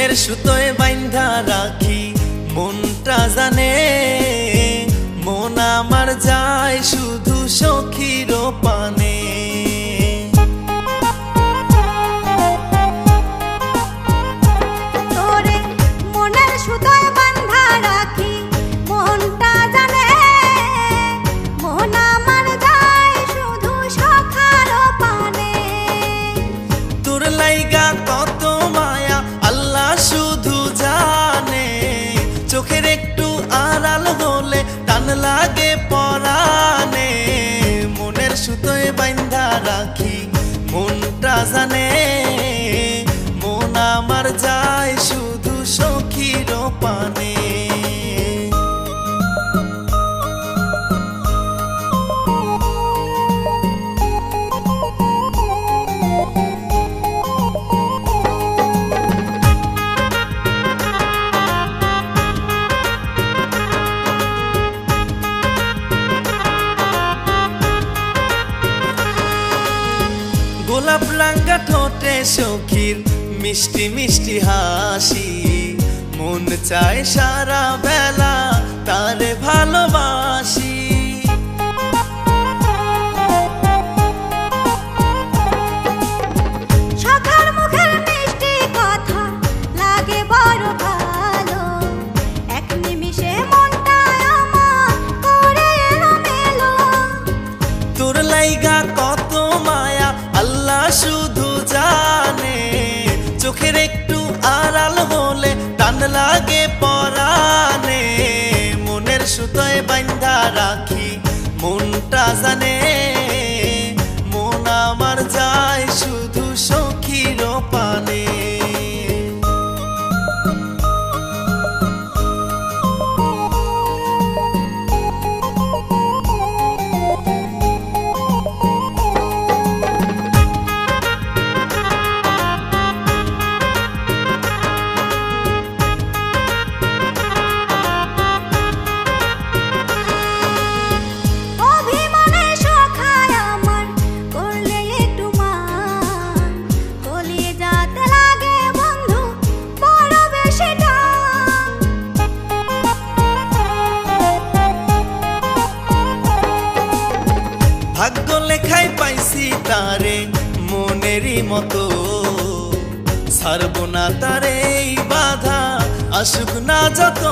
মনের সুতোয় বাইন্ধা রাখি মনটা জানে মন আমার যায় শুধু সখীর পানে। কত মায়া আল্লাহ শুধু জানে, চোখের একটু আড়াল হলে টান লাগে পরানে। মনের সুতোয় বাইন্ধা রাখি মনটা জানে মন আমার যায় শুধু সখীর পানে। গোলাপ রাঙা ঠোঁটে সখীর মিষ্টি মিষ্টি হাসি, মন চায় সারা বেলা তারে ভালোবাসি। সখার মুখের মিষ্টি কথা লাগে বড় ভালো, এক নিমিষে মনটা আমার করে এলোমেলো। তোর লাইগা কত মায়া আল্লাহ শুধু জানে, চোখের একটু আড়াল হলে টান লাগে পরানে। মনের সুতোয় বাইন্ধা রাখি মনটা জানে মন আমার যায় শুধু সখীর পানে। ভাগ্য লেখায় পাইছি তারে মনেরই মতো, ছাড়ব না তারে এই বাধা আসুক না যত।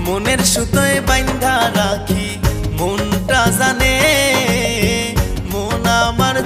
মনের সুতোয় বাইন্ধা রাখি মনটা জানে মন আমার